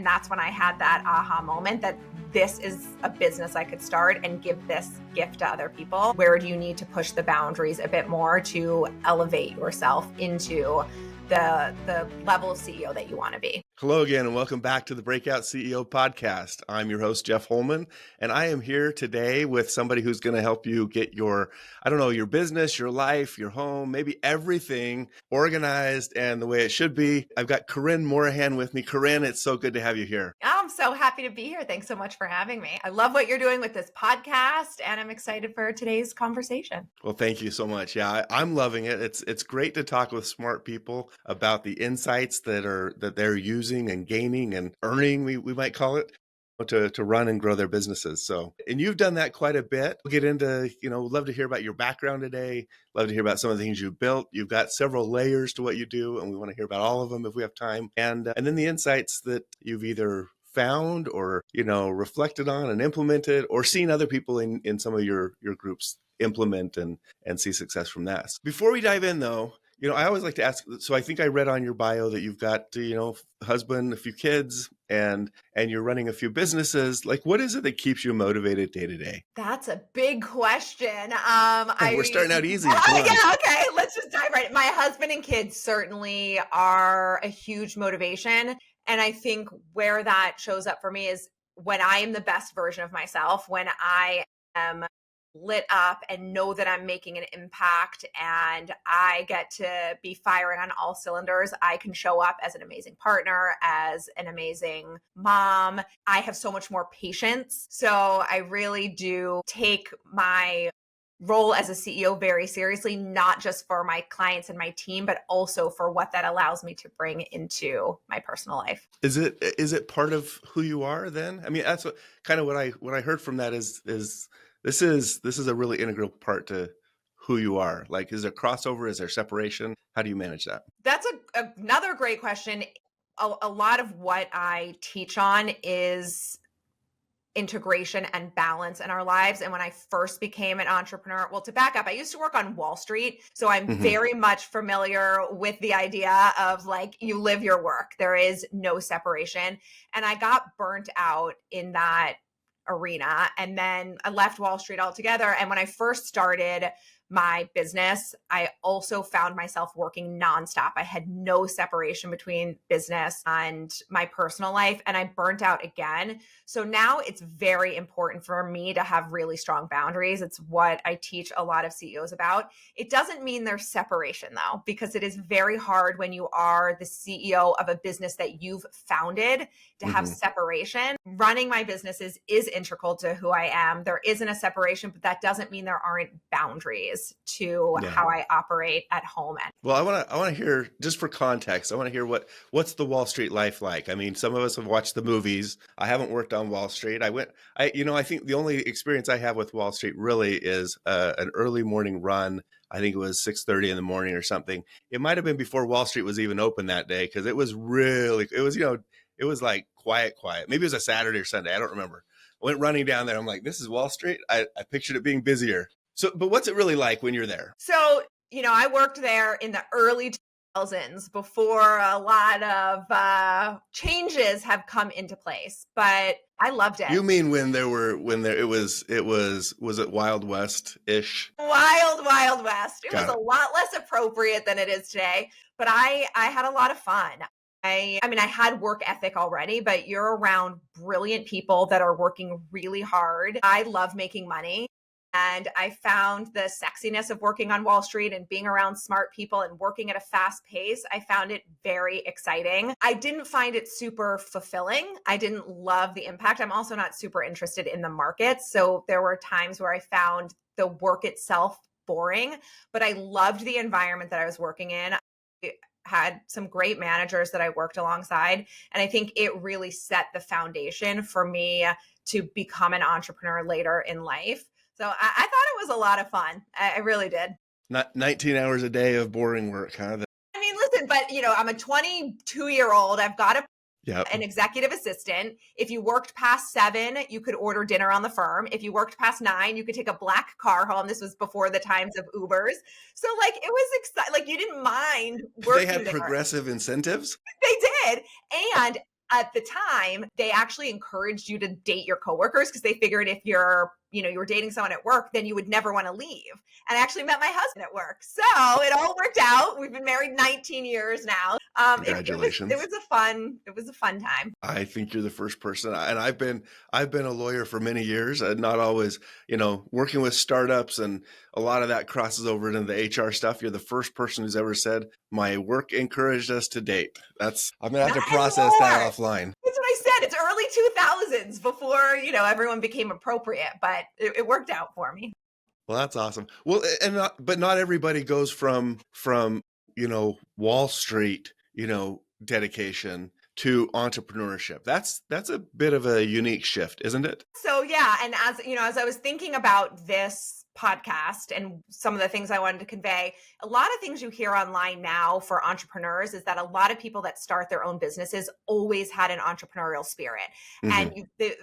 And that's when I had that aha moment that this is a business I could start and give this gift to other people. Where do you need to push the boundaries a bit more to elevate yourself into the level of CEO that you want to be? Hello again, and welcome back to the Breakout CEO podcast. I'm your host, Jeff Holman, and I am here today with somebody who's going to help you get your business, your life, your home, maybe everything organized and the way it should be. I've got Corinne Morahan with me. Corinne, it's so good to have you here. I'm so happy to be here. Thanks so much for having me. I love what you're doing with this podcast, and I'm excited for today's conversation. Well, thank you so much. Yeah, I'm loving it. It's great to talk with smart people about the insights that they're using and gaining and earning, we might call it, to run and grow their businesses. So, and you've done that quite a bit. We'll get into, love to hear about your background today. Love to hear about some of the things you've built. You've got several layers to what you do, and we want to hear about all of them if we have time. And then the insights that you've either found or, reflected on and implemented, or seen other people in some of your groups implement and see success from that. Before we dive in though, I always like to ask, so I think I read on your bio that you've got, husband, a few kids, and you're running a few businesses. Like, what is it that keeps you motivated day to day? That's a big question. We're starting out easy. Yeah, okay, let's just dive right in. My husband and kids certainly are a huge motivation. And I think where that shows up for me is when I am the best version of myself, when I am lit up and know that I'm making an impact and I get to be firing on all cylinders. I can show up as an amazing partner, as an amazing mom. I have so much more patience. So I really do take my role as a CEO very seriously, not just for my clients and my team, but also for what that allows me to bring into my personal life. Is it part of who you are then? I mean, that's what I heard from that is this is a really integral part to who you are. Like, is there crossover? Is there separation? How do you manage that? That's another great question. A lot of what I teach on is integration and balance in our lives. And when I first became an entrepreneur, well, to back up, I used to work on Wall Street. So I'm very much familiar with the idea of like, you live your work. There is no separation. And I got burnt out in that arena. And then I left Wall Street altogether. And when I first started my business, I also found myself working nonstop. I had no separation between business and my personal life, and I burnt out again. So now it's very important for me to have really strong boundaries. It's what I teach a lot of CEOs about. It doesn't mean there's separation though, because it is very hard when you are the CEO of a business that you've founded to have separation. Running my businesses is integral to who I am. There isn't a separation, but that doesn't mean there aren't boundaries to how I operate at home. Well, I want to hear, just for context, I want to hear what's the Wall Street life like? I mean, some of us have watched the movies. I haven't worked on Wall Street. I think the only experience I have with Wall Street really is an early morning run. I think it was 6:30 in the morning or something. It might have been before Wall Street was even open that day, because it was like quiet. Maybe it was a Saturday or Sunday. I don't remember. I went running down there. I'm like, this is Wall Street. I pictured it being busier. So, but what's it really like when you're there? So, I worked there in the early 2000s before a lot of changes have come into place, but I loved it. You mean it was it Wild West-ish? Wild West. It was a lot less appropriate than it is today, but I had a lot of fun. I had work ethic already, but you're around brilliant people that are working really hard. I love making money. And I found the sexiness of working on Wall Street and being around smart people and working at a fast pace. I found it very exciting. I didn't find it super fulfilling. I didn't love the impact. I'm also not super interested in the markets. So there were times where I found the work itself boring, but I loved the environment that I was working in. I had some great managers that I worked alongside. And I think it really set the foundation for me to become an entrepreneur later in life. So I thought it was a lot of fun. I really did. Not 19 hours a day of boring work, huh? I mean, listen, but I'm a 22-year-old. I've got an executive assistant. If you worked past 7, you could order dinner on the firm. If you worked past 9, you could take a black car home. This was before the times of Ubers. So like, it was exciting. Like, you didn't mind working They had there. progressive incentives? They did. And at the time, they actually encouraged you to date your coworkers because they figured if you were dating someone at work, then you would never want to leave. And I actually met my husband at work. So it all worked out. We've been married 19 years now. It Congratulations. was a fun time. I think you're the first person, and I've been a lawyer for many years, and not always, working with startups, and a lot of that crosses over into the HR stuff. You're the first person who's ever said my work encouraged us to date. I'm gonna have Not to process anymore. that offline. That's what I said. It's early 2000s before, everyone became appropriate, but it worked out for me. Well, that's awesome. Well, but not everybody goes from Wall Street, dedication to entrepreneurship. That's a bit of a unique shift, isn't it? So yeah, and as I was thinking about this podcast and some of the things I wanted to convey, a lot of things you hear online now for entrepreneurs is that a lot of people that start their own businesses always had an entrepreneurial spirit. And Hmm. they've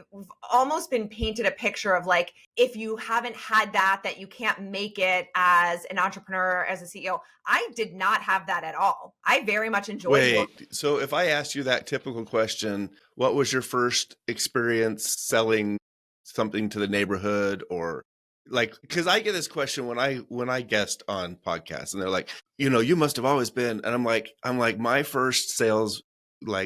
almost been painted a picture of like, if you haven't had that you can't make it as an entrepreneur, as a CEO. I did not have that at all. I very much enjoyed working. Wait, so if I asked you that typical question, what was your first experience selling something to the neighborhood, or like, because I get this question when I guest on podcasts, and they're like, you must have always been, and I'm like, my first sales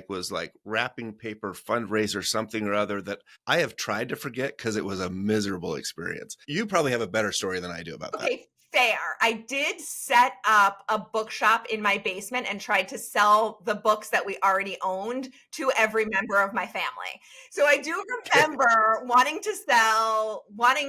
was like wrapping paper fundraiser, something or other that I have tried to forget because it was a miserable experience. You probably have a better story than I do about that. Okay, fair. I did set up a bookshop in my basement and tried to sell the books that we already owned to every member of my family. So I do remember wanting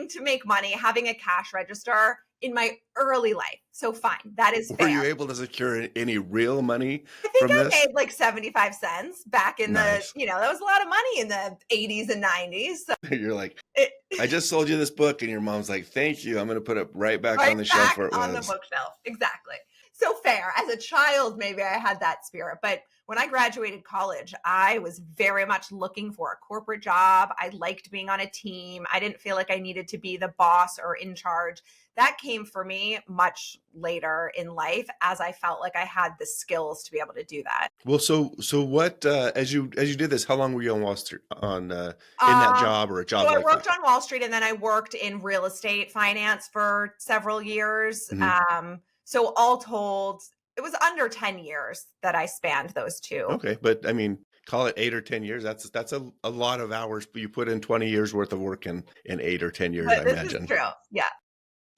to make money, having a cash register in my early life. So fine, that is Were you fair. able to secure any real money I think from I this? made like 75 cents back in Nice. that was a lot of money in the 80s and 90s. So You're like, it, I just sold you this book, and your mom's like, thank you. I'm going to put it right back right on the shelf back where it on the was. bookshelf. Exactly. So fair. As a child, maybe I had that spirit. But when I graduated college, I was very much looking for a corporate job. I liked being on a team. I didn't feel like I needed to be the boss or in charge. That came for me much later in life as I felt like I had the skills to be able to do that. Well, so what, as you did this, how long were you on Wall Street, in that Um, job, or a so job I like that? worked on Wall Street and then I worked in real estate finance for several years. Hmm. So all told, it was under 10 years that I spanned those two. Okay, but I mean, call it 8 or 10 years. That's a lot of hours. You put in 20 years worth of work in 8 or 10 years, I But this is imagine. true. Yeah.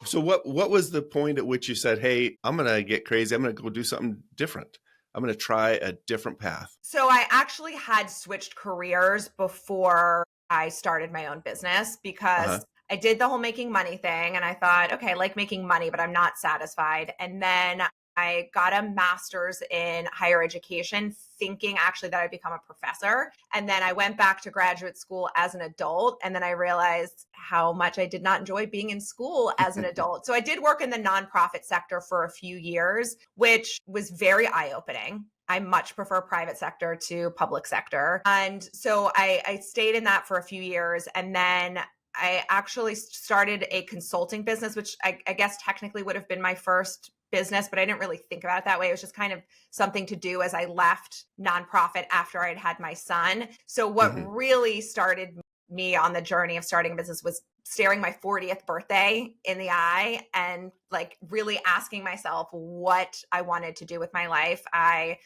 So what was the point at which you said, hey, I'm going to get crazy. I'm going to go do something different. I'm going to try a different path. So I actually had switched careers before I started my own business Uh-huh. because I did the whole making money thing and I thought, okay, I like making money, but I'm not satisfied. And then I got a master's in higher education, thinking actually that I'd become a professor. And then I went back to graduate school as an adult. And then I realized how much I did not enjoy being in school as an adult. So I did work in the nonprofit sector for a few years, which was very eye opening. I much prefer private sector to public sector. And so I stayed in that for a few years. And then I actually started a consulting business, which I guess technically would have been my first business, but I didn't really think about it that way. It was just kind of something to do as I left nonprofit after I'd had my son. So what Hmm. really started me on the journey of starting a business was staring my 40th birthday in the eye and like really asking myself what I wanted to do with my life. I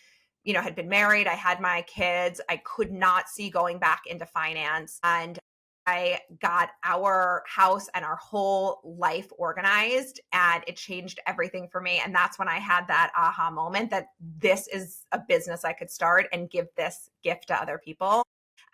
had been married, I had my kids, I could not see going back into finance. And I got our house and our whole life organized and it changed everything for me. And that's when I had that aha moment that this is a business I could start and give this gift to other people.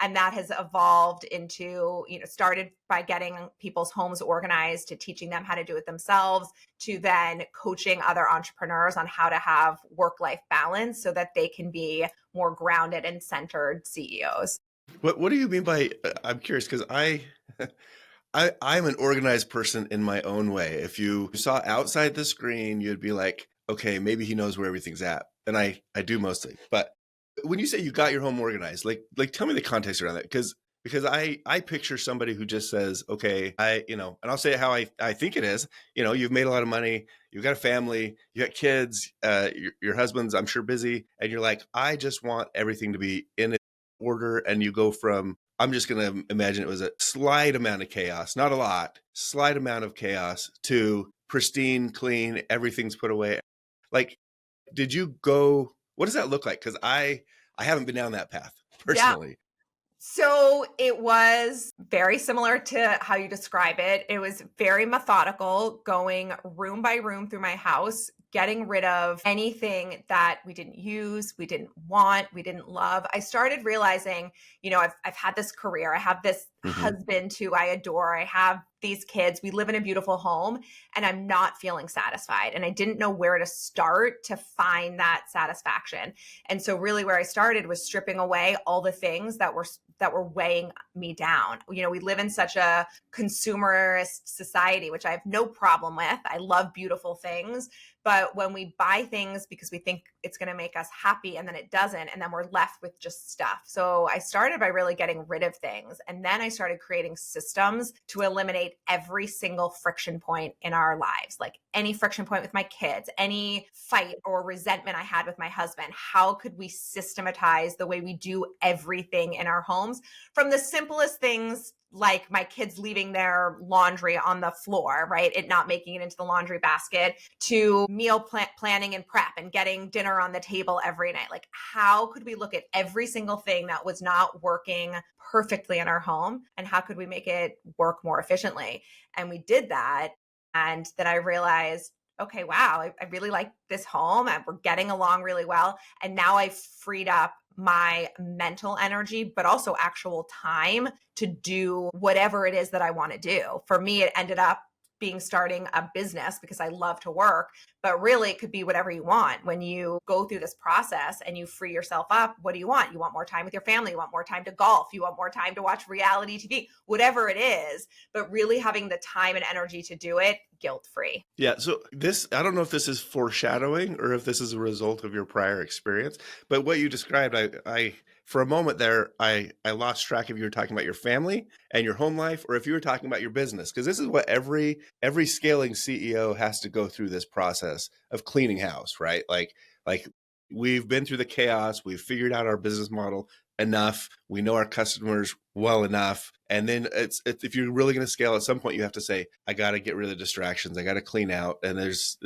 And that has evolved into, started by getting people's homes organized to teaching them how to do it themselves, to then coaching other entrepreneurs on how to have work-life balance so that they can be more grounded and centered CEOs. What do you mean by, I'm curious, because I'm an organized person in my own way. If you saw outside the screen, you'd be like, okay, maybe he knows where everything's at. And I do mostly. But when you say you got your home organized, like tell me the context around that. Because I picture somebody who just says, okay, and I'll say how I think it is. You've made a lot of money, you've got a family, you got kids, your husband's, I'm sure, busy. And you're like, I just want everything to be in order and you go from, I'm just going to imagine it was a slight amount of chaos, not a lot, slight amount of chaos to pristine, clean, everything's put away. Like, did you go, what does that look like? Because I haven't been down that path Yeah. personally. So it was very similar to how you describe it. It was very methodical, going room by room through my house, getting rid of anything that we didn't use, we didn't want, we didn't love. I started realizing, I've had this career, I have this Mhm. husband who I adore, I have these kids, we live in a beautiful home, and I'm not feeling satisfied. And I didn't know where to start to find that satisfaction. And so really where I started was stripping away all the things that were weighing me down. We live in such a consumerist society, which I have no problem with. I love beautiful things. But when we buy things because we think it's going to make us happy and then it doesn't, and then we're left with just stuff. So I started by really getting rid of things. And then I started creating systems to eliminate every single friction point in our lives, like any friction point with my kids, any fight or resentment I had with my husband. How could we systematize the way we do everything in our homes, from the simplest things like my kids leaving their laundry on the floor, right? It not making it into the laundry basket, to meal planning and prep and getting dinner on the table every night. Like, how could we look at every single thing that was not working perfectly in our home, and how could we make it work more efficiently? And we did that. And then I realized, okay, wow, I really like this home and we're getting along really well. And now I've freed up my mental energy, but also actual time to do whatever it is that I want to do. For me, it ended up being starting a business because I love to work, but really it could be whatever you want. When you go through this process and you free yourself up, what do you want? You want more time with your family, you want more time to golf, you want more time to watch reality TV, whatever it is, but really having the time and energy to do it guilt-free. Yeah. So I don't know if this is foreshadowing or if this is a result of your prior experience, but what you described, I for a moment there, I lost track if you were talking about your family and your home life, or if you were talking about your business, because this is what every scaling CEO has to go through, this process of cleaning house, right? Like we've been through the chaos, we've figured out our business model enough, we know our customers well enough, and then it's if you're really going to scale, at some point you have to say, I got to get rid of the distractions, I got to clean out. And there's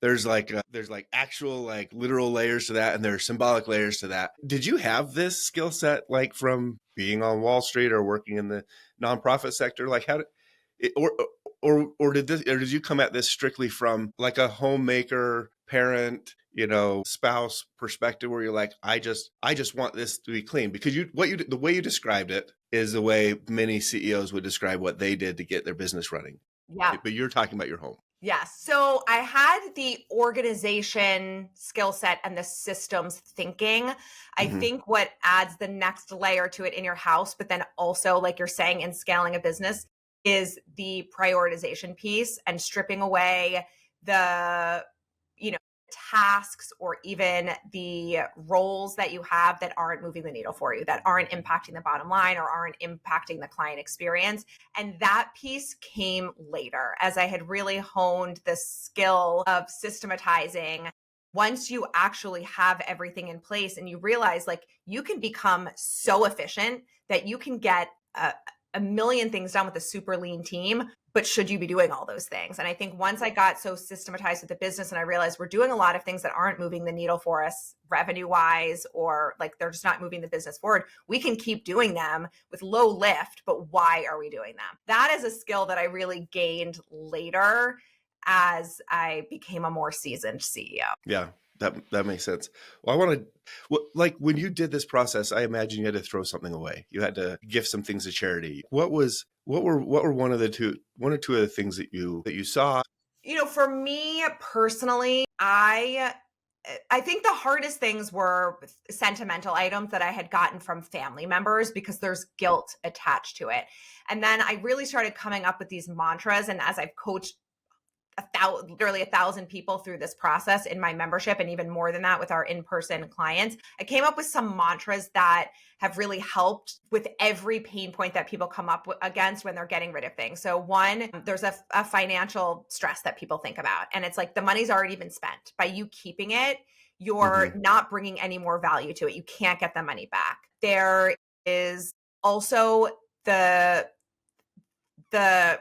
there's like actual, like literal layers to that, and there are symbolic layers to that. Did you have this skill set like from being on Wall Street or working in the nonprofit sector? Like how did it, or did you come at this strictly from like a homemaker, parent, spouse perspective, where you're like, I just want this to be clean? Because the way you described it is the way many CEOs would describe what they did to get their business running. Yeah. But you're talking about your home. Yes. So I had the organization skill set and the systems thinking. I Mhm. think what adds the next layer to it in your house, but then also, like you're saying, in scaling a business, is the prioritization piece and stripping away the, you know, tasks or even the roles that you have that aren't moving the needle for you, that aren't impacting the bottom line or aren't impacting the client experience. And that piece came later as I had really honed the skill of systematizing. Once you actually have everything in place and you realize, like, you can become so efficient that you can get a million things done with a super lean team, but should you be doing all those things? And I think once I got so systematized with the business and I realized we're doing a lot of things that aren't moving the needle for us revenue wise, or like they're just not moving the business forward, we can keep doing them with low lift, but why are we doing them? That is a skill that I really gained later as I became a more seasoned CEO. Yeah, that makes sense. Well, I want to, like when you did this process, I imagine you had to throw something away. You had to give some things to charity. What were one or two of the things that you saw? For me personally, I think the hardest things were sentimental items that I had gotten from family members because there's guilt attached to it. And then I really started coming up with these mantras. And as I've coached literally 1,000 people through this process in my membership, and even more than that with our in-person clients, I came up with some mantras that have really helped with every pain point that people come up against when they're getting rid of things. So one, there's a financial stress that people think about, and it's like the money's already been spent. By you keeping it, you're not bringing any more value to it. You can't get the money back. There is also the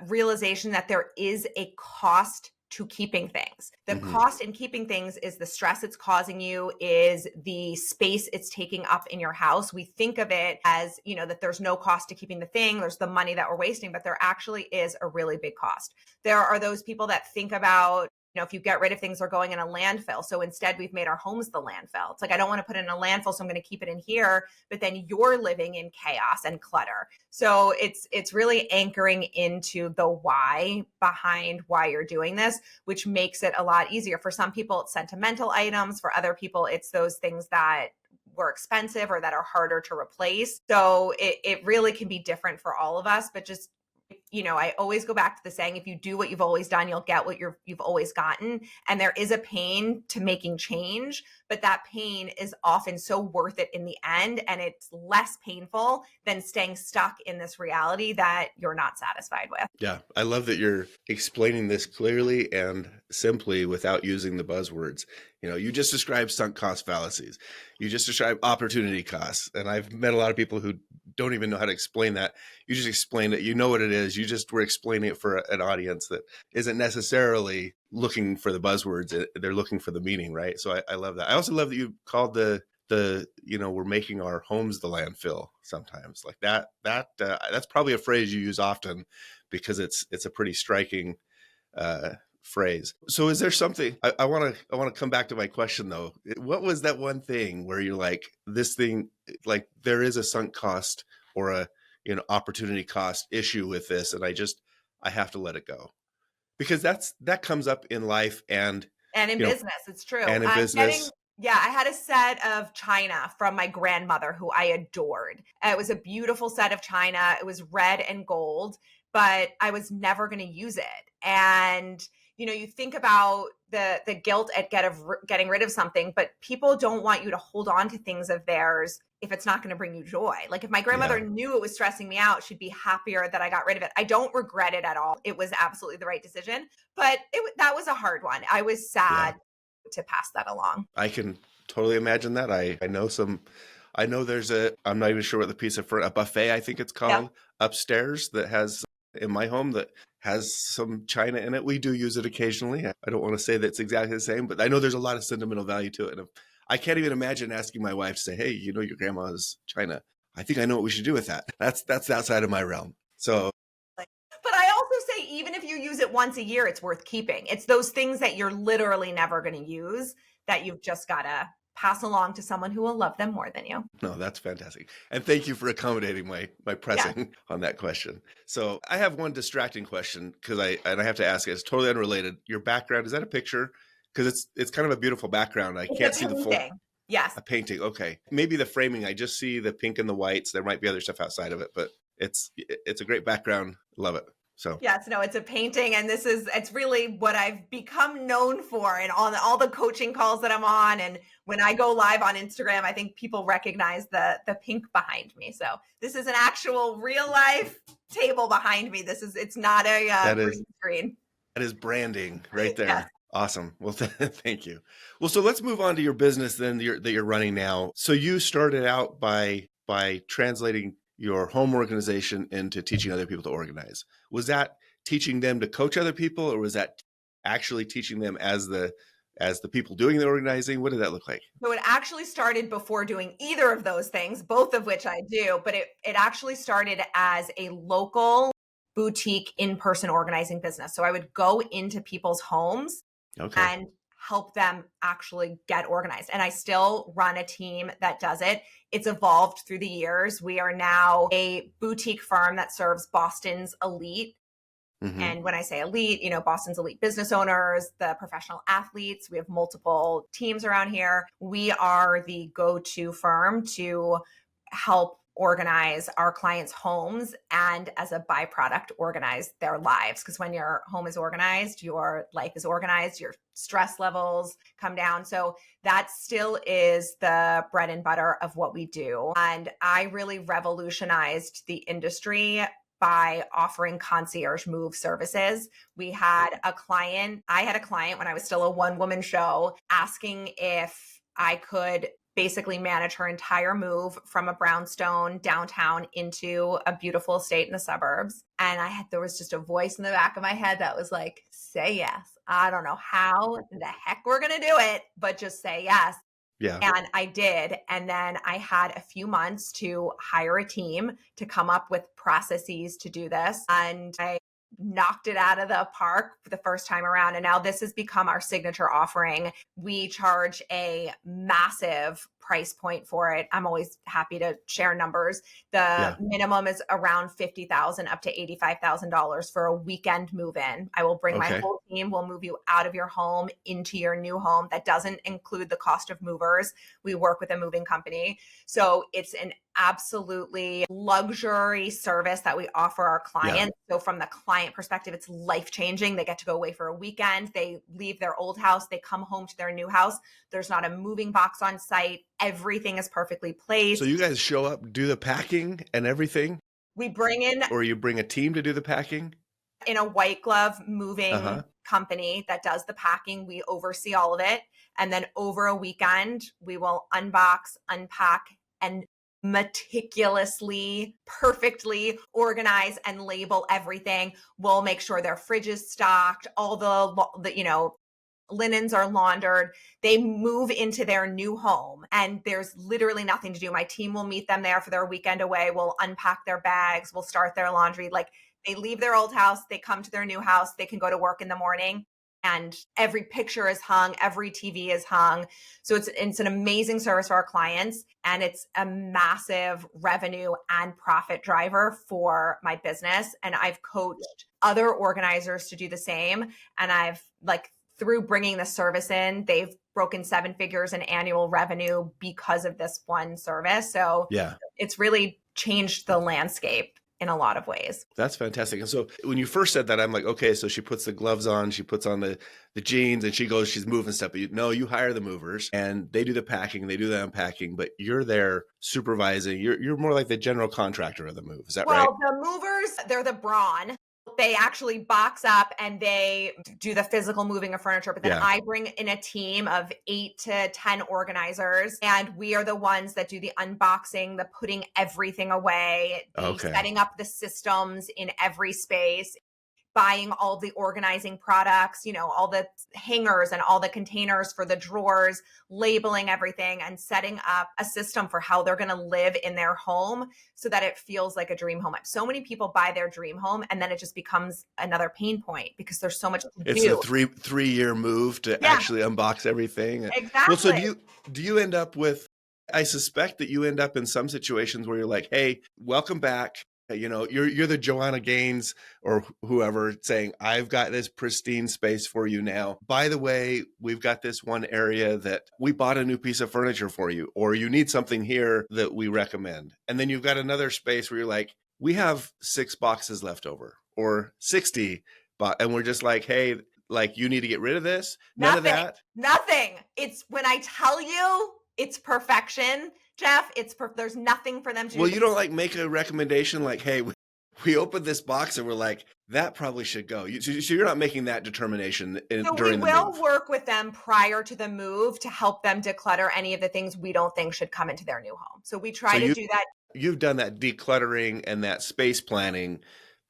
realization that there is a cost to keeping things. The cost in keeping things is the stress it's causing you, is the space it's taking up in your house. We think of it as, that there's no cost to keeping the thing, there's the money that we're wasting, but there actually is a really big cost. There are those people that think about, if you get rid of things, they're going in a landfill. So instead, we've made our homes the landfill. It's like, I don't want to put it in a landfill, so I'm going to keep it in here. But then you're living in chaos and clutter. So it's really anchoring into the why behind why you're doing this, which makes it a lot easier. For some people, it's sentimental items. For other people, it's those things that were expensive or that are harder to replace. So it really can be different for all of us, but just I always go back to the saying, if you do what you've always done, you'll get what you've always gotten. And there is a pain to making change, but that pain is often so worth it in the end. And it's less painful than staying stuck in this reality that you're not satisfied with. Yeah, I love that you're explaining this clearly and simply without using the buzzwords. You just described sunk cost fallacies. You just described opportunity costs. And I've met a lot of people who don't even know how to explain that. You just explained it. You know what it is. You just were explaining it for an audience that isn't necessarily looking for the buzzwords. They're looking for the meaning, right? So I love that. I also love that you called the we're making our homes the landfill sometimes. Like that that's probably a phrase you use often because it's a pretty striking phrase. So is there something, I want to come back to my question though. What was that one thing where you're like, this thing, like there is a sunk cost or a opportunity cost issue with this, and I have to let it go? Because that comes up in life and in business. It's true. And in business. I had a set of china from my grandmother who I adored. It was a beautiful set of china. It was red and gold, but I was never going to use it. And you think about the guilt at getting rid of something, but people don't want you to hold on to things of theirs if it's not going to bring you joy. Like if my grandmother knew it was stressing me out, she'd be happier that I got rid of it. I don't regret it at all. It was absolutely the right decision, but that was a hard one. I was sad to pass that along. I can totally imagine that. I know there's I'm not even sure what the piece of a buffet, I think it's called, upstairs that has, in my home, that has some china in it. We do use it occasionally. I don't want to say that's exactly the same, but I know there's a lot of sentimental value to it. And I can't even imagine asking my wife to say, hey, your grandma's china. I think I know what we should do with that. That's outside of my realm. So. But I also say, even if you use it once a year, it's worth keeping. It's those things that you're literally never going to use that you've just got to pass along to someone who will love them more than you. No, that's fantastic. And thank you for accommodating my pressing on that question. So I have one distracting question because I have to ask it. It's totally unrelated. Your background, is that a picture? Because it's kind of a beautiful background. I can't see the full. Yes. A painting. Okay. Maybe the framing. I just see the pink and the whites. There might be other stuff outside of it, but it's a great background. Love it. So yes, no, it's a painting, and it's really what I've become known for, and on all the coaching calls that I'm on, and when I go live on Instagram, I think people recognize the pink behind me. So this is an actual real life table behind me. It's not a green screen. That is branding right there. Yes. Awesome. Well, thank you. Well, so let's move on to your business then that you're running now. So you started out by translating your home organization into teaching other people to organize. Was that teaching them to coach other people, or was that actually teaching them as the people doing the organizing? What did that look like? So it actually started before doing either of those things, both of which I do, but it actually started as a local boutique in-person organizing business. So I would go into people's homes and help them actually get organized. And I still run a team that does it. It's evolved through the years. We are now a boutique firm that serves Boston's elite. Mm-hmm. And when I say elite, Boston's elite business owners, the professional athletes. We have multiple teams around here. We are the go-to firm to help organize our clients' homes and, as a byproduct, organize their lives. Because when your home is organized, your life is organized, your stress levels come down. So that still is the bread and butter of what we do. And I really revolutionized the industry by offering concierge move services. I had a client when I was still a one-woman show asking if I could basically manage her entire move from a brownstone downtown into a beautiful estate in the suburbs. And there was just a voice in the back of my head that was like, say yes. I don't know how the heck we're going to do it, but just say yes. Yeah. And I did. And then I had a few months to hire a team to come up with processes to do this. And I knocked it out of the park for the first time around. And now this has become our signature offering. We charge a massive price point for it. I'm always happy to share numbers. The minimum is around $50,000 up to $85,000 for a weekend move in. I will bring my whole team. We'll move you out of your home into your new home. That doesn't include the cost of movers. We work with a moving company. So it's an absolutely luxury service that we offer our clients. So from the client perspective, it's life-changing. They get to go away for a weekend. They leave their old house. They come home to their new house. There's not a moving box on site. Everything is perfectly placed. So you guys show up, do the packing and everything? We bring in, or you bring a team to do the packing? In a white glove moving company that does the packing. We oversee all of it. And then over a weekend, we will unbox, unpack, and meticulously, perfectly organize and label everything. We'll make sure their fridge is stocked, all the linens are laundered. They move into their new home and there's literally nothing to do. My team will meet them there for their weekend away. We'll unpack their bags. We'll start their laundry. Like, they leave their old house, they come to their new house, they can go to work in the morning, and every picture is hung, every TV is hung. So it's an amazing service for our clients, and it's a massive revenue and profit driver for my business. And I've coached other organizers to do the same. And I've, through bringing the service in, they've broken 7 figures in annual revenue because of this one service. So it's really changed the landscape in a lot of ways. That's fantastic. And so when you first said that, I'm like, okay, so she puts the gloves on, she puts on the jeans, and she's moving stuff. But you hire the movers and they do the packing, they do the unpacking, but you're there supervising. You're more like the general contractor of the move. Is that right? Well, the movers, they're the brawn. They actually box up and they do the physical moving of furniture. But then I bring in a team of 8 to 10 organizers, and we are the ones that do the unboxing, the putting everything away, the setting up the systems in every space, buying all the organizing products, all the hangers and all the containers for the drawers, labeling everything, and setting up a system for how they're going to live in their home so that it feels like a dream home. So many people buy their dream home and then it just becomes another pain point because there's so much to do. It's a three-year move to actually unbox everything. Exactly. Well, so do you end up with, I suspect that you end up in some situations where you're like, hey, welcome back. You're the Joanna Gaines or whoever saying, I've got this pristine space for you now. By the way, we've got this one area that we bought a new piece of furniture for you, or you need something here that we recommend. And then you've got another space where you're like, we have 6 boxes left over or 60. And we're just like, hey, you need to get rid of this. None of that. Nothing. It's when I tell you it's perfection, Jeff, there's nothing for them to do. Well, you don't make a recommendation like, hey, we opened this box and we're like, that probably should go. So you're not making that determination during the move. We will work with them prior to the move to help them declutter any of the things we don't think should come into their new home. So we try to do that. You've done that decluttering and that space planning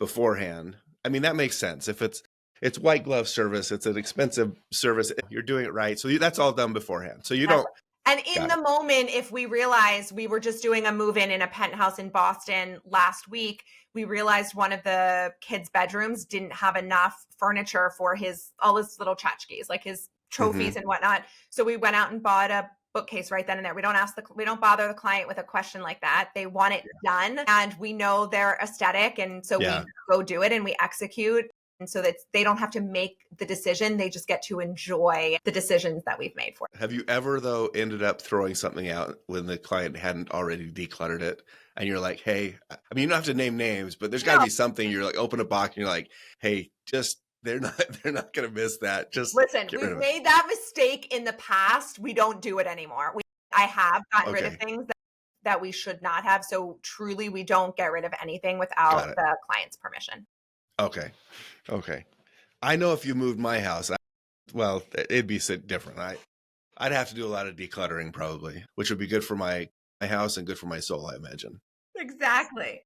beforehand. I mean, that makes sense. If it's white glove service, it's an expensive service, you're doing it right. So that's all done beforehand. So you don't. And in the moment, if we realize, we were just doing a move-in in a penthouse in Boston last week, we realized one of the kids' bedrooms didn't have enough furniture for all his little tchotchkes, like his trophies and whatnot. So we went out and bought a bookcase right then and there. We don't bother the client with a question like that. They want it done, and we know their aesthetic, and so we go do it and we execute. And so that they don't have to make the decision. They just get to enjoy the decisions that we've made for them. Have you ever, though, ended up throwing something out when the client hadn't already decluttered it? And you're like, hey, I mean, you don't have to name names, but there's got to be something. You're like, open a box and you're like, hey, they're not going to miss that. Just listen, we've made that mistake in the past. We don't do it anymore. I have gotten rid of things that we should not have. So truly, we don't get rid of anything without the client's permission. Okay. I know if you moved my house, it'd be different. I'd have to do a lot of decluttering probably, which would be good for my house and good for my soul, I imagine. Exactly.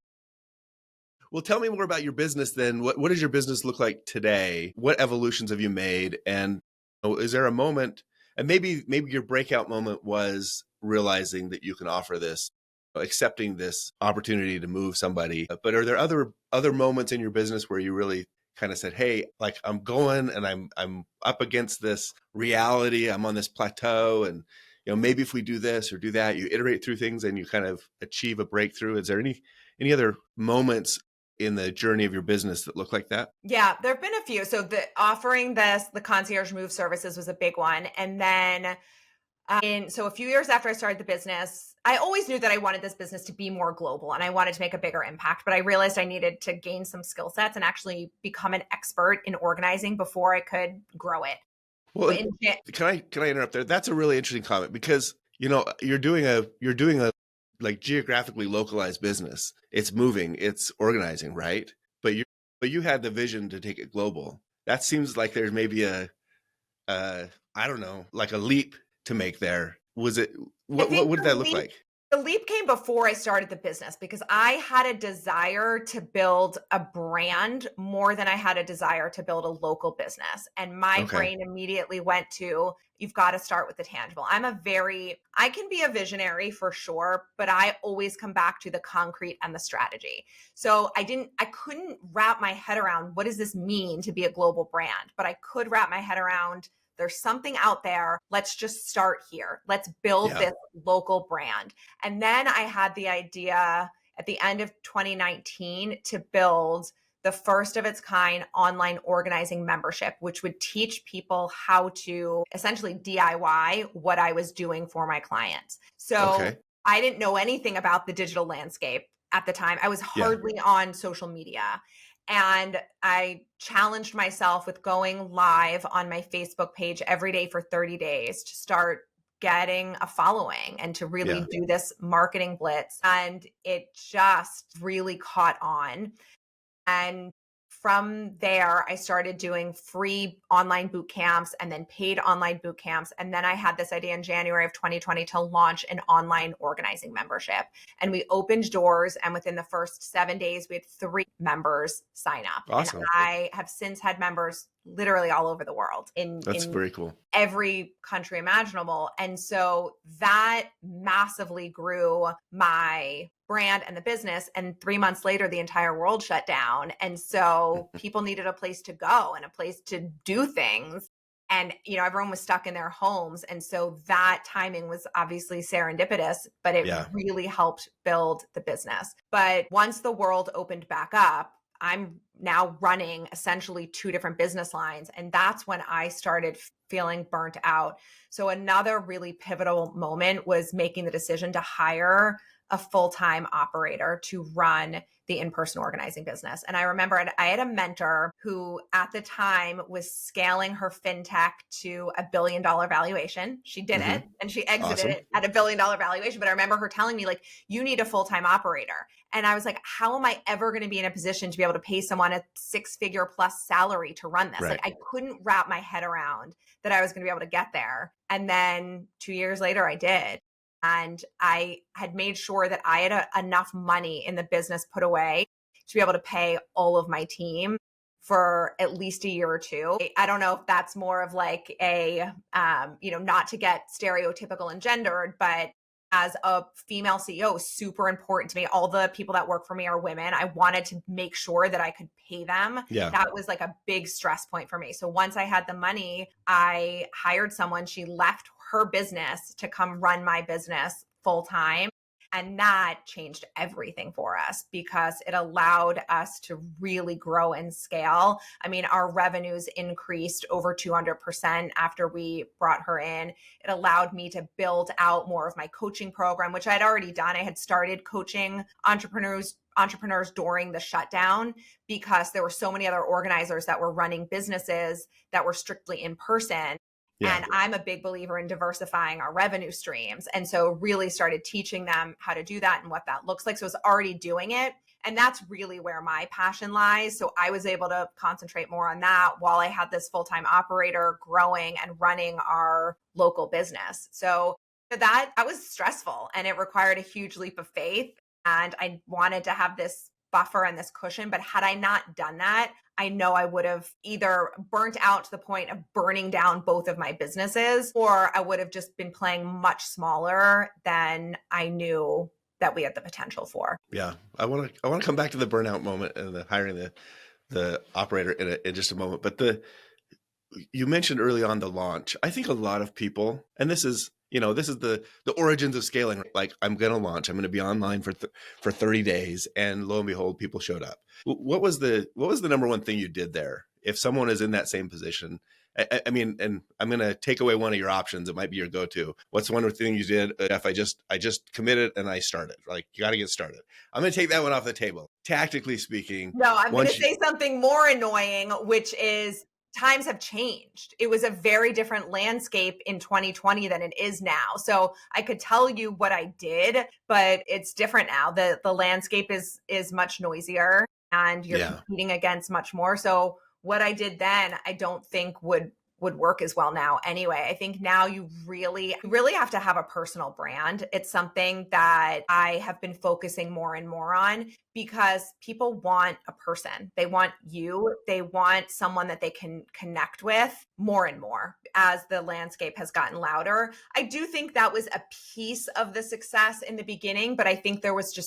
Well, tell me more about your business then. What does your business look like today? What evolutions have you made? And is there a moment, and maybe your breakout moment was realizing that you can offer this, accepting this opportunity to move somebody. But are there other moments in your business where you really kind of said, "Hey, like I'm going and I'm up against this reality. I'm on this plateau and maybe if we do this or do that, you iterate through things and you kind of achieve a breakthrough." Is there any other moments in the journey of your business that look like that? Yeah, there have been a few. So the concierge move services was a big one. And then so a few years after I started the business, I always knew that I wanted this business to be more global and I wanted to make a bigger impact, but I realized I needed to gain some skill sets and actually become an expert in organizing before I could grow it. Well, In Ja- can I interrupt there? That's a really interesting comment because you're doing a like geographically localized business. It's moving, it's organizing, right? But you had the vision to take it global. That seems like there's maybe a I don't know, like a leap to make there. Was it I what think did that look like? the leap came before I started the business because I had a desire to build a brand more than I had a desire to build a local business. And my Okay. brain immediately went to, you've got to start with the tangible. I can be a visionary for sure, but I always come back to the concrete and the strategy. So I couldn't wrap my head around what does this mean to be a global brand, but I could wrap my head around there's something out there. Let's just start here. Let's build Yeah. this local brand. And then I had the idea at the end of 2019 to build the first of its kind online organizing membership, which would teach people how to essentially DIY what I was doing for my clients. So Okay. I didn't know anything about the digital landscape at the time. I was Yeah. hardly on social media. And I challenged myself with going live on my Facebook page every day for 30 days to start getting a following and to really Yeah. do this marketing blitz. And it just really caught on. And from there, I started doing free online boot camps and then paid online boot camps. And then I had this idea in January of 2020 to launch an online organizing membership. And we opened doors. And within the first 7 days, we had 3 members sign up. And Awesome. I have since had members literally all over the world That's in very cool. every country imaginable. And so that massively grew my brand and the business. And 3 months later, the entire world shut down. And so people needed a place to go and a place to do things. And, everyone was stuck in their homes. And so that timing was obviously serendipitous, but it Yeah. really helped build the business. But once the world opened back up, I'm now running essentially 2 different business lines. And that's when I started feeling burnt out. So another really pivotal moment was making the decision to hire a full-time operator to run the in-person organizing business. And I remember I had a mentor who at the time was scaling her fintech to $1 billion valuation. She did Hmm. it and she exited Awesome. it at $1 billion valuation. But I remember her telling me, like, you need a full-time operator. And I was like, how am I ever going to be in a position to be able to pay someone a 6-figure plus salary to run this? Right. Like, I couldn't wrap my head around that I was going to be able to get there. And then 2 years later, I did. And I had made sure that I had enough money in the business put away to be able to pay all of my team for at least a year or two. I don't know if that's more of like not to get stereotypical and gendered, but as a female CEO, super important to me. All the people that work for me are women. I wanted to make sure that I could pay them. Yeah. That was like a big stress point for me. So once I had the money, I hired someone. She left her business to come run my business full time. And that changed everything for us because it allowed us to really grow and scale. I mean, our revenues increased over 200% after we brought her in. It allowed me to build out more of my coaching program, which I'd already done. I had started coaching entrepreneurs during the shutdown because there were so many other organizers that were running businesses that were strictly in person. Yeah. And I'm a big believer in diversifying our revenue streams. And so really started teaching them how to do that and what that looks like. So I was already doing it. And that's really where my passion lies. So I was able to concentrate more on that while I had this full-time operator growing and running our local business. So that was stressful and it required a huge leap of faith. And I wanted to have this buffer and this cushion. But had I not done that, I know I would have either burnt out to the point of burning down both of my businesses, or I would have just been playing much smaller than I knew that we had the potential for. Yeah. I want to come back to the burnout moment and the hiring the operator in just a moment. But you mentioned early on the launch. I think a lot of people, and this is the origins of scaling. Like, I'm going to launch. I'm going to be online for 30 days, and lo and behold, people showed up. What was the number one thing you did there? If someone is in that same position, I mean, and I'm going to take away one of your options. It might be your go-to. What's the one thing you did? If I just committed and I started, like, you got to get started. I'm going to take that one off the table. Tactically speaking, No, I'm going to say something more annoying, which is times have changed. It was a very different landscape in 2020 than it is now. So I could tell you what I did, but it's different now. The landscape is much noisier and you're competing against much more. So what I did then, I don't think would work as well now anyway. I think now you really have to have a personal brand. It's something that I have been focusing more and more on because people want a person. They want you. They want someone that they can connect with more and more as the landscape has gotten louder. I do think that was a piece of the success in the beginning, but I think there was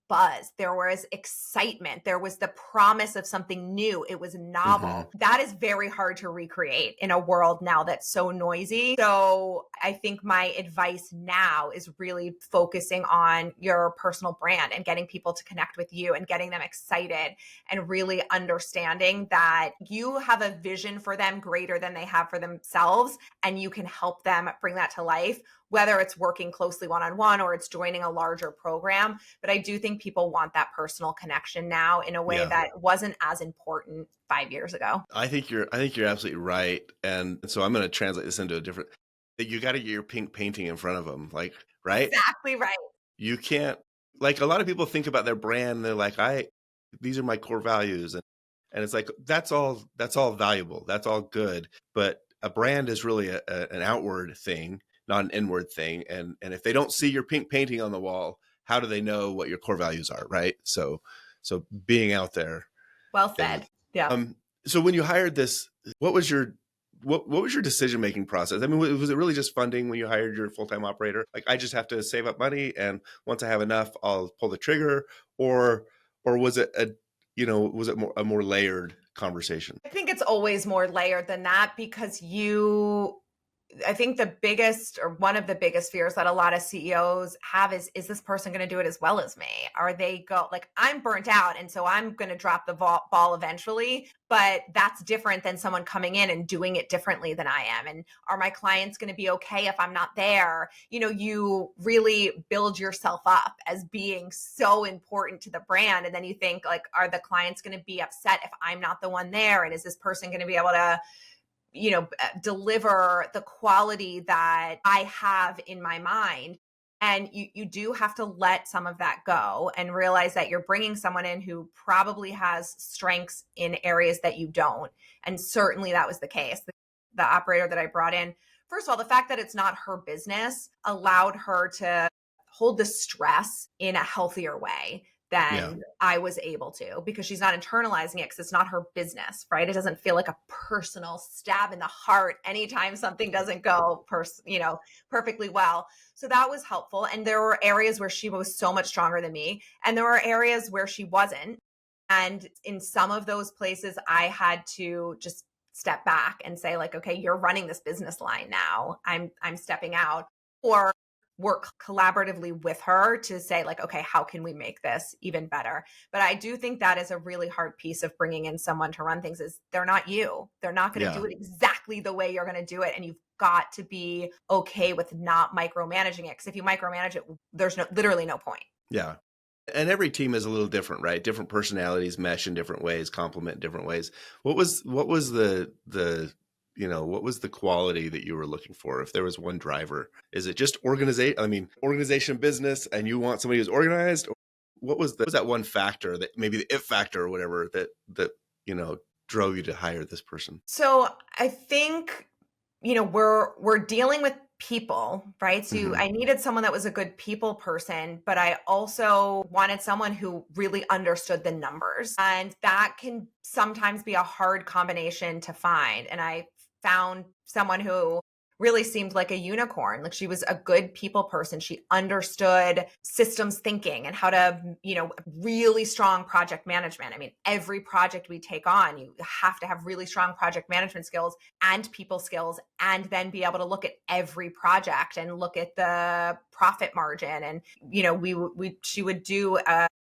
buzz, there was excitement, there was the promise of something new. It was novel. Mm-hmm. That is very hard to recreate in a world now that's so noisy. So I think my advice now is really focusing on your personal brand and getting people to connect with you and getting them excited and really understanding that you have a vision for them greater than they have for themselves, and you can help them bring that to life, whether it's working closely one-on-one or it's joining a larger program. But I do think people want that personal connection now in a way that wasn't as important 5 years ago. I think you're absolutely right. And so I'm going to translate this into you got to get your pink painting in front of them. Like, right? Exactly right. You can't, like, a lot of people think about their brand and they're like, these are my core values. And it's like, that's all valuable. That's all good. But a brand is really an outward thing, not an inward thing. And if they don't see your pink painting on the wall, how do they know what your core values are? Right. So being out there. Well said. Yeah. So when you hired this, what was your decision-making process? I mean, was it really just funding when you hired your full-time operator? Like, I just have to save up money, and once I have enough, I'll pull the trigger, or was it a more layered conversation? I think it's always more layered than that because I think the biggest or one of the biggest fears that a lot of CEOs have is this person going to do it as well as me? Are they like, I'm burnt out and so I'm going to drop the ball eventually, but that's different than someone coming in and doing it differently than I am. And are my clients going to be okay if I'm not there? You really build yourself up as being so important to the brand. And then you think, like, are the clients going to be upset if I'm not the one there? And is this person going to be able to deliver the quality that I have in my mind? And you do have to let some of that go and realize that you're bringing someone in who probably has strengths in areas that you don't. And certainly that was the case. The operator that I brought in, first of all, the fact that it's not her business allowed her to hold the stress in a healthier way than I was able to, because she's not internalizing it because it's not her business, right? It doesn't feel like a personal stab in the heart anytime something doesn't go perfectly well. So that was helpful. And there were areas where she was so much stronger than me, and there were areas where she wasn't. And in some of those places, I had to just step back and say, like, okay, you're running this business line now. I'm stepping out, or work collaboratively with her to say, like, okay, how can we make this even better? But I do think that is a really hard piece of bringing in someone to run things, is they're not you. They're not going to do it exactly the way you're going to do it. And you've got to be okay with not micromanaging it. Because if you micromanage it, there's literally no point. Yeah. And every team is a little different, right? Different personalities mesh in different ways, complement in different ways. What was the what was the quality that you were looking for? If there was one driver, is it just organization, business, and you want somebody who's organized? Or was that one factor, that maybe the if factor or whatever, that drove you to hire this person? So I think, we're dealing with people, right? So Hmm. I needed someone that was a good people person, but I also wanted someone who really understood the numbers. And that can sometimes be a hard combination to find. And I found someone who really seemed like a unicorn. Like, she was a good people person. She understood systems thinking and how to, really strong project management. I mean, every project we take on, you have to have really strong project management skills and people skills, and then be able to look at every project and look at the profit margin. And she would do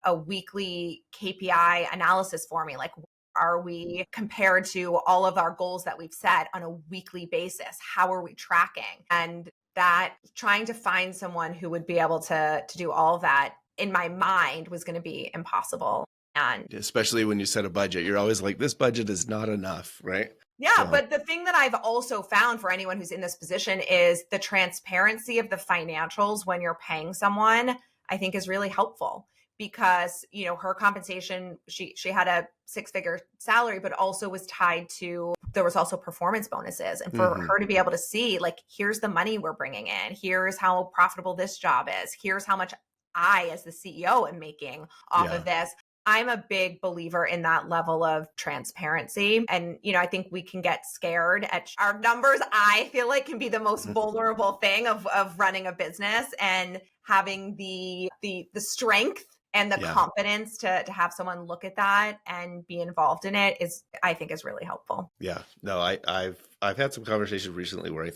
a weekly KPI analysis for me, like, are we compared to all of our goals that we've set on a weekly basis? How are we tracking? And that, trying to find someone who would be able to do all of that, in my mind, was going to be impossible. And Especially when you set a budget, you're always like, this budget is not enough, right? yeah, So but the thing that I've also found for anyone who's in this position is the transparency of the financials when you're paying someone, I think, is really helpful, because, her compensation, she had a six-figure salary, but also was tied to, there was also performance bonuses. And for hmm her to be able to see, like, here's the money we're bringing in, here's how profitable this job is, here's how much I, as the CEO, am making off yeah. of this. I'm a big believer in that level of transparency. And, I think we can get scared at our numbers. I feel like can be the most Mhm. vulnerable thing of running a business, and having the strength and the Yeah. confidence to have someone look at that and be involved in it is, I think, is really helpful. Yeah. No, I've had some conversations recently where I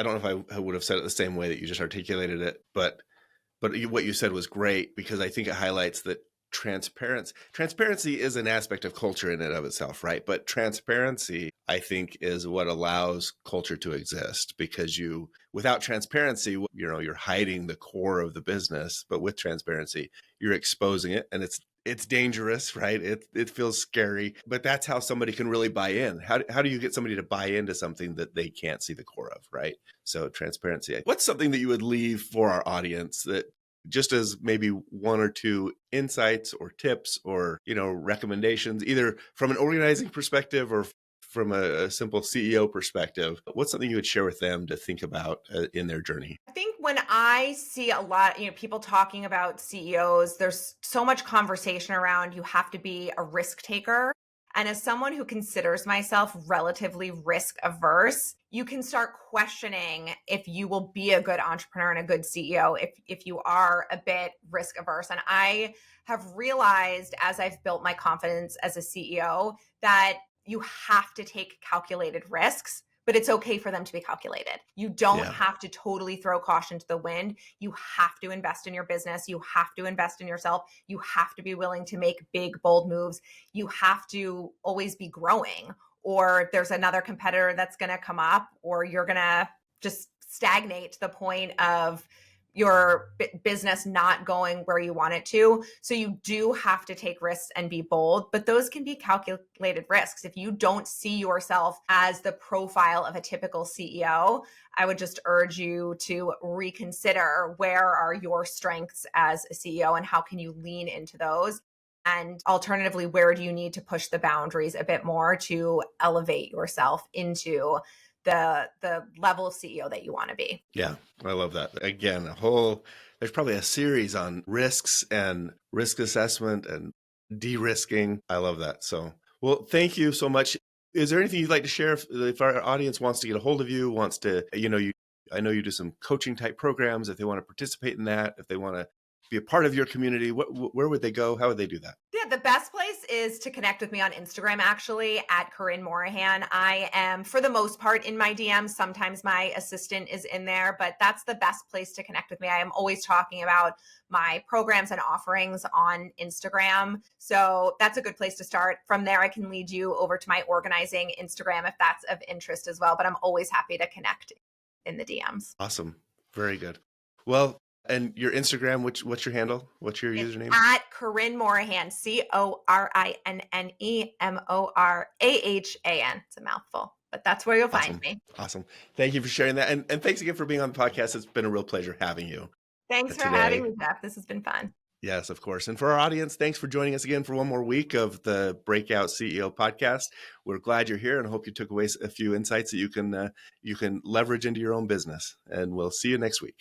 don't know if I would have said it the same way that you just articulated it, but what you said was great, because I think it highlights that transparency is an aspect of culture in and of itself, right? But transparency, I think, is what allows culture to exist, because without transparency, you're hiding the core of the business, but with transparency, you're exposing it, and it's dangerous, right? It feels scary, but that's how somebody can really buy in. How do you get somebody to buy into something that they can't see the core of, right? So transparency. What's something that you would leave for our audience, that just as maybe one or two insights or tips or recommendations, either from an organizing perspective or from a simple CEO perspective? What's something you would share with them to think about in their journey? I think when I see a lot, people talking about CEOs, there's so much conversation around, you have to be a risk taker. And as someone who considers myself relatively risk averse, you can start questioning if you will be a good entrepreneur and a good CEO if you are a bit risk averse. And I have realized, as I've built my confidence as a CEO, that you have to take calculated risks, but it's okay for them to be calculated. You don't Yeah. have to totally throw caution to the wind. You have to invest in your business. You have to invest in yourself. You have to be willing to make big, bold moves. You have to always be growing, or there's another competitor that's going to come up, or you're going to just stagnate to the point of your business not going where you want it to. So you do have to take risks and be bold, but those can be calculated risks. If you don't see yourself as the profile of a typical CEO, I would just urge you to reconsider, where are your strengths as a CEO and how can you lean into those? And alternatively, where do you need to push the boundaries a bit more to elevate yourself into the level of CEO that you want to be? Yeah, I love that. Again, there's probably a series on risks and risk assessment and de-risking. I love that. So, well, thank you so much. Is there anything you'd like to share if our audience wants to get a hold of you, wants to, I know you do some coaching type programs, if they want to participate in that, if they want to be a part of your community, where would they go? How would they do that? Yeah, the best place is to connect with me on Instagram, actually, at Corinne Morahan. I am, for the most part, in my DMs. Sometimes my assistant is in there, but that's the best place to connect with me. I am always talking about my programs and offerings on Instagram. So that's a good place to start. From there, I can lead you over to my organizing Instagram if that's of interest as well. But I'm always happy to connect in the DMs. Awesome. Very good. Well, and your Instagram, what's your handle? What's your It's username? at Corinne Morahan, CORINNE MORAHAN. It's a mouthful. but that's where you'll find Awesome. me. Awesome. Thank you for sharing that. And thanks again for being on the podcast. It's been a real pleasure having you Thanks for having today. me, Jeff. This has been fun. Yes, of course. And for our audience, thanks for joining us again for one more week of the Breakout CEO podcast. We're glad you're here and hope you took away a few insights that you can leverage into your own business. And we'll see you next week.